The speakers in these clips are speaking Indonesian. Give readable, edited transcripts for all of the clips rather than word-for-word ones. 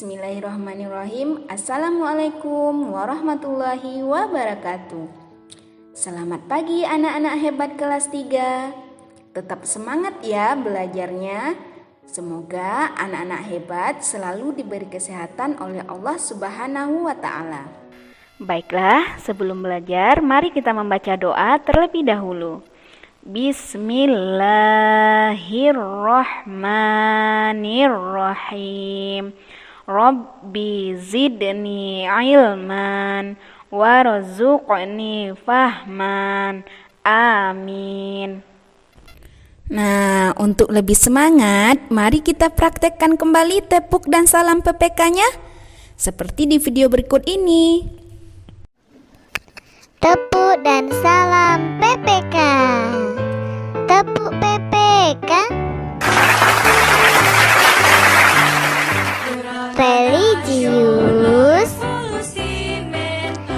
Bismillahirrahmanirrahim. Assalamualaikum warahmatullahi wabarakatuh. Selamat pagi anak-anak hebat kelas 3. Tetap semangat ya belajarnya. Semoga anak-anak hebat selalu diberi kesehatan oleh Allah Subhanahu wa Ta'ala. Baiklah, sebelum belajar, mari kita membaca doa terlebih dahulu. Bismillahirrahmanirrahim. Rabbi zidni ilman warzuqni fahman. Amin. Nah, untuk lebih semangat, mari kita praktekkan kembali tepuk dan salam PPK-nya seperti di video berikut ini. Tepuk dan salam PPK. Tepuk PPK. Religius,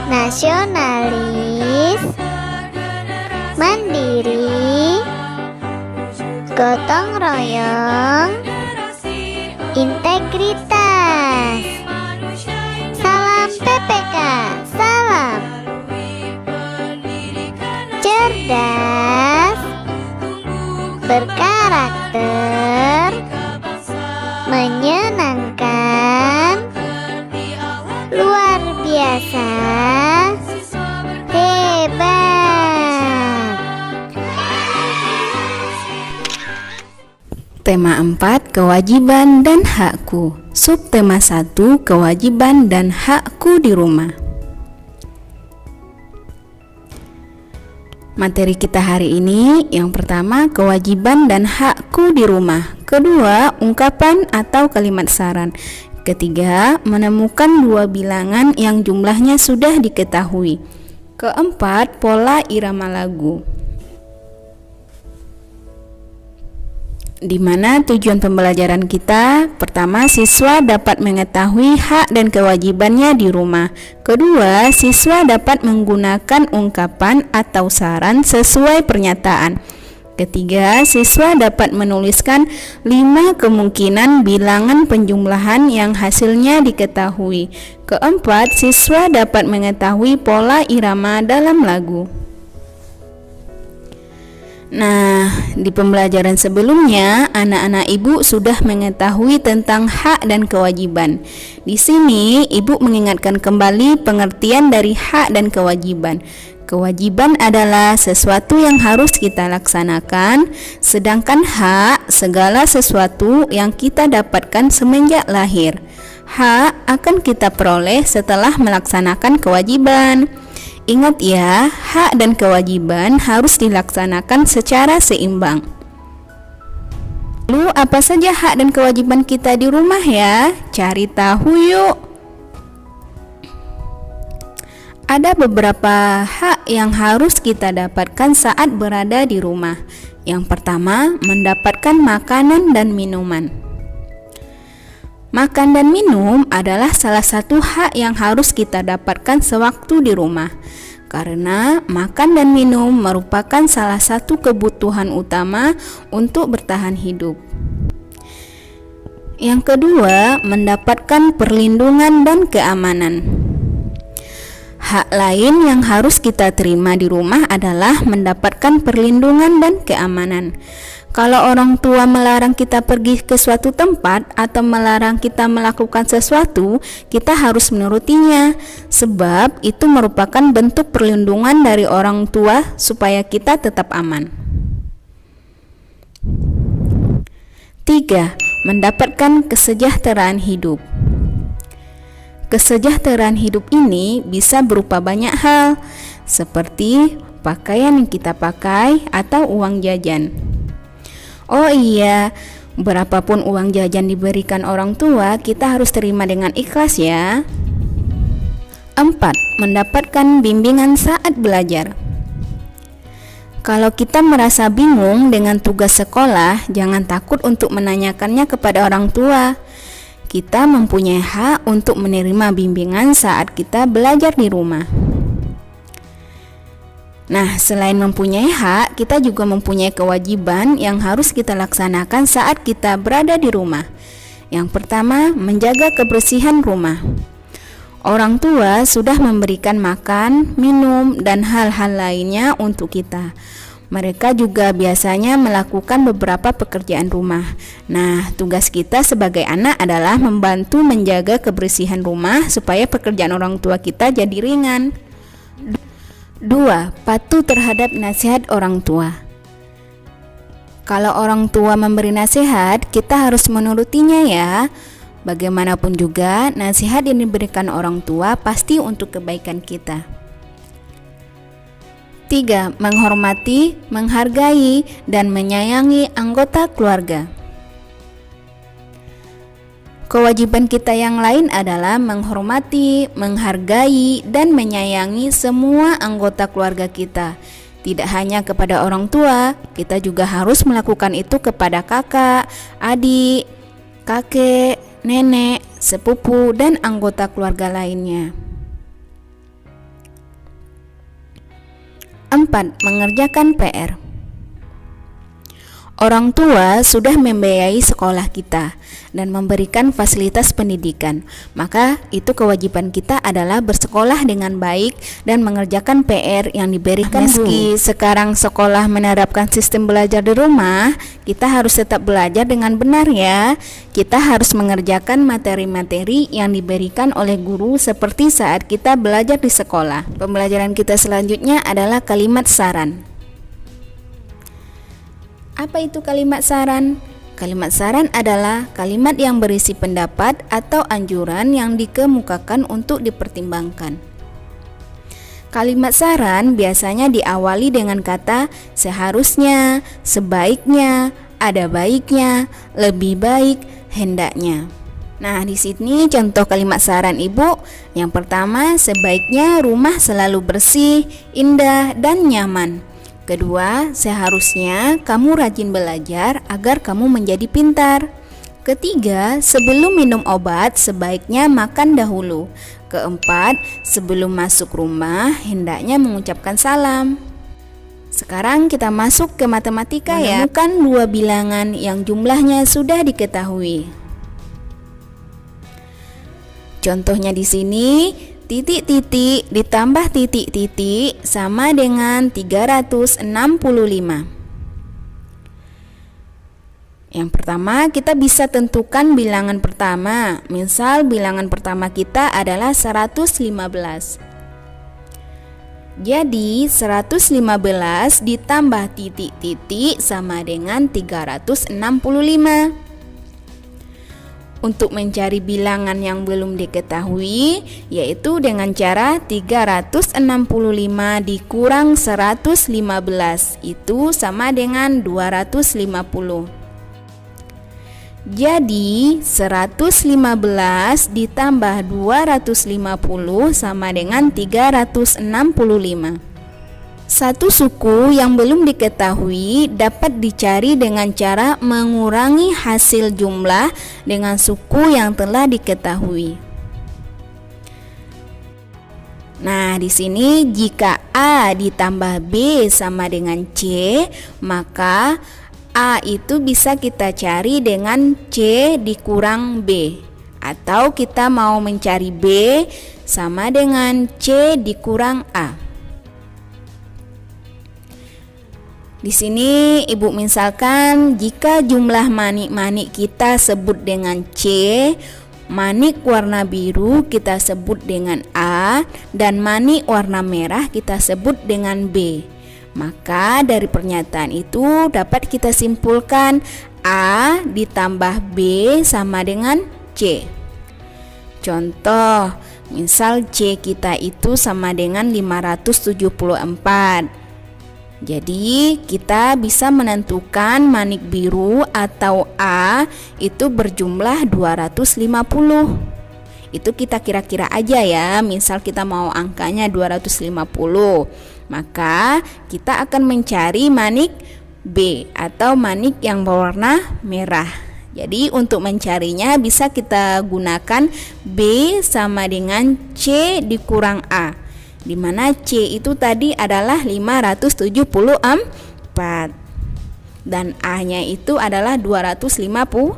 nasionalis, mandiri, gotong royong, integritas. Salam PPK, salam. Cerdas, berkarakter, menyenangkan, luar biasa, hebat. Tema 4, kewajiban dan hakku. Subtema 1, kewajiban dan hakku di rumah. Materi kita hari ini, yang pertama kewajiban dan hakku di rumah. Kedua, ungkapan atau kalimat saran. Ketiga, menemukan dua bilangan yang jumlahnya sudah diketahui. Keempat, pola irama lagu. Di mana tujuan pembelajaran kita? Pertama, siswa dapat mengetahui hak dan kewajibannya di rumah. Kedua, siswa dapat menggunakan ungkapan atau saran sesuai pernyataan. Ketiga, siswa dapat menuliskan 5 kemungkinan bilangan penjumlahan yang hasilnya diketahui. Keempat, siswa dapat mengetahui pola irama dalam lagu. Nah, di pembelajaran sebelumnya, anak-anak ibu sudah mengetahui tentang hak dan kewajiban. Di sini, ibu mengingatkan kembali pengertian dari hak dan kewajiban. Kewajiban adalah sesuatu yang harus kita laksanakan, sedangkan hak segala sesuatu yang kita dapatkan semenjak lahir. Hak akan kita peroleh setelah melaksanakan kewajiban. Ingat ya, hak dan kewajiban harus dilaksanakan secara seimbang. Lalu apa saja hak dan kewajiban kita di rumah ya? Cari tahu yuk. Ada beberapa hak yang harus kita dapatkan saat berada di rumah. Yang pertama, mendapatkan makanan dan minuman. Makan dan minum adalah salah satu hak yang harus kita dapatkan sewaktu di rumah, karena makan dan minum merupakan salah satu kebutuhan utama untuk bertahan hidup. Yang kedua, mendapatkan perlindungan dan keamanan. Hak lain yang harus kita terima di rumah adalah mendapatkan perlindungan dan keamanan. Kalau orang tua melarang kita pergi ke suatu tempat atau melarang kita melakukan sesuatu, kita harus menurutinya, sebab itu merupakan bentuk perlindungan dari orang tua supaya kita tetap aman. 3. Mendapatkan kesejahteraan hidup. Kesejahteraan hidup ini bisa berupa banyak hal, seperti pakaian yang kita pakai atau uang jajan. Oh iya, berapapun uang jajan diberikan orang tua, kita harus terima dengan ikhlas ya. 4. Mendapatkan bimbingan saat belajar. Kalau kita merasa bingung dengan tugas sekolah, jangan takut untuk menanyakannya kepada orang tua. Kita mempunyai hak untuk menerima bimbingan saat kita belajar di rumah. Nah, selain mempunyai hak, kita juga mempunyai kewajiban yang harus kita laksanakan saat kita berada di rumah. Yang pertama, menjaga kebersihan rumah. Orang tua sudah memberikan makan, minum, dan hal-hal lainnya untuk kita. Mereka juga biasanya melakukan beberapa pekerjaan rumah. Nah, tugas kita sebagai anak adalah membantu menjaga kebersihan rumah supaya pekerjaan orang tua kita jadi ringan. 2. Patuh terhadap nasihat orang tua. Kalau orang tua memberi nasihat, kita harus menurutinya ya. Bagaimanapun juga, nasihat yang diberikan orang tua pasti untuk kebaikan kita. 3. Menghormati, menghargai, dan menyayangi anggota keluarga. Kewajiban kita yang lain adalah menghormati, menghargai, dan menyayangi semua anggota keluarga kita. Tidak hanya kepada orang tua, kita juga harus melakukan itu kepada kakak, adik, kakek, nenek, sepupu, dan anggota keluarga lainnya. 4. Mengerjakan PR. Orang tua sudah membiayai sekolah kita dan memberikan fasilitas pendidikan. Maka itu kewajiban kita adalah bersekolah dengan baik dan mengerjakan PR yang diberikan guru. Meski sekarang sekolah menerapkan sistem belajar di rumah, kita harus tetap belajar dengan benar ya. Kita harus mengerjakan materi-materi yang diberikan oleh guru seperti saat kita belajar di sekolah. Pembelajaran kita selanjutnya adalah kalimat saran. Apa itu kalimat saran? Kalimat saran adalah kalimat yang berisi pendapat atau anjuran yang dikemukakan untuk dipertimbangkan. Kalimat saran biasanya diawali dengan kata seharusnya, sebaiknya, ada baiknya, lebih baik, hendaknya. Nah, di sini contoh kalimat saran Ibu. Yang pertama, sebaiknya rumah selalu bersih, indah, dan nyaman. Kedua, seharusnya kamu rajin belajar agar kamu menjadi pintar. Ketiga, sebelum minum obat sebaiknya makan dahulu. Keempat, sebelum masuk rumah hendaknya mengucapkan salam. Sekarang kita masuk ke matematika ya. Menemukan dua bilangan yang jumlahnya sudah diketahui. Contohnya di sini, titik-titik ditambah titik-titik sama dengan 365. Yang pertama, kita bisa tentukan bilangan pertama. Misal bilangan pertama kita adalah 115. Jadi 115 ditambah titik-titik sama dengan 365. Untuk mencari bilangan yang belum diketahui, yaitu dengan cara 365 dikurang 115, itu sama dengan 250. Jadi 115 ditambah 250 sama dengan 365. Satu suku yang belum diketahui dapat dicari dengan cara mengurangi hasil jumlah dengan suku yang telah diketahui. Nah, di sini jika A ditambah B sama dengan C, maka A itu bisa kita cari dengan C dikurang B. Atau kita mau mencari B sama dengan C dikurang A. Di sini Ibu misalkan jika jumlah manik-manik kita sebut dengan C, manik warna biru kita sebut dengan A, dan manik warna merah kita sebut dengan B. Maka dari pernyataan itu dapat kita simpulkan A ditambah B sama dengan C. Contoh, misal C kita itu sama dengan 574. Jadi kita bisa menentukan manik biru atau A itu berjumlah 250. Itu kita kira-kira aja ya. Misal kita mau angkanya 250, maka kita akan mencari manik B atau manik yang berwarna merah. Jadi untuk mencarinya bisa kita gunakan B sama dengan C dikurang A, di mana C itu tadi adalah 574 dan A-nya itu adalah 250.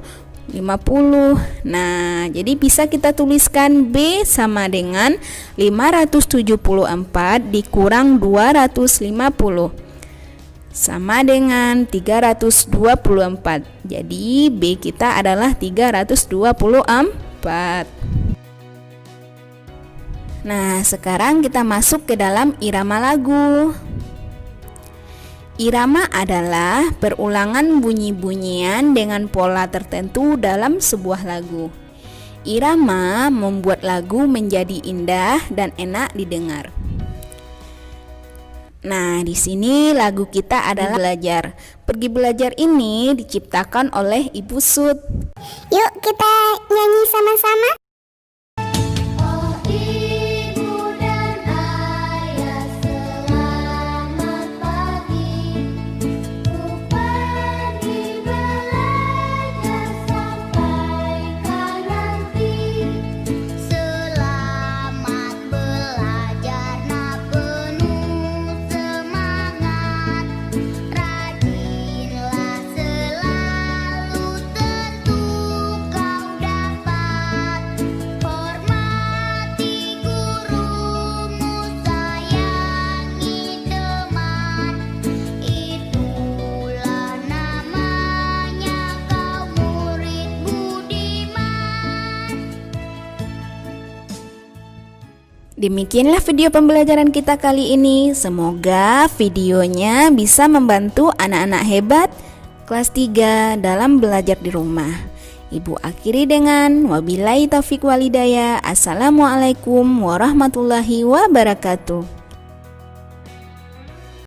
50. Nah, jadi bisa kita tuliskan B sama dengan 574 dikurang 250 sama dengan 324. Jadi B kita adalah 324. Nah, sekarang kita masuk ke dalam irama lagu. Irama adalah perulangan bunyi-bunyian dengan pola tertentu dalam sebuah lagu. Irama membuat lagu menjadi indah dan enak didengar. Nah, di sini lagu kita adalah Belajar. Pergi Belajar ini diciptakan oleh Ibu Sud. Yuk kita nyanyi sama-sama. Demikianlah video pembelajaran kita kali ini. Semoga videonya bisa membantu anak-anak hebat kelas 3 dalam belajar di rumah. Ibu akhiri dengan wabillahi taufiq walhidayah. Assalamualaikum warahmatullahi wabarakatuh.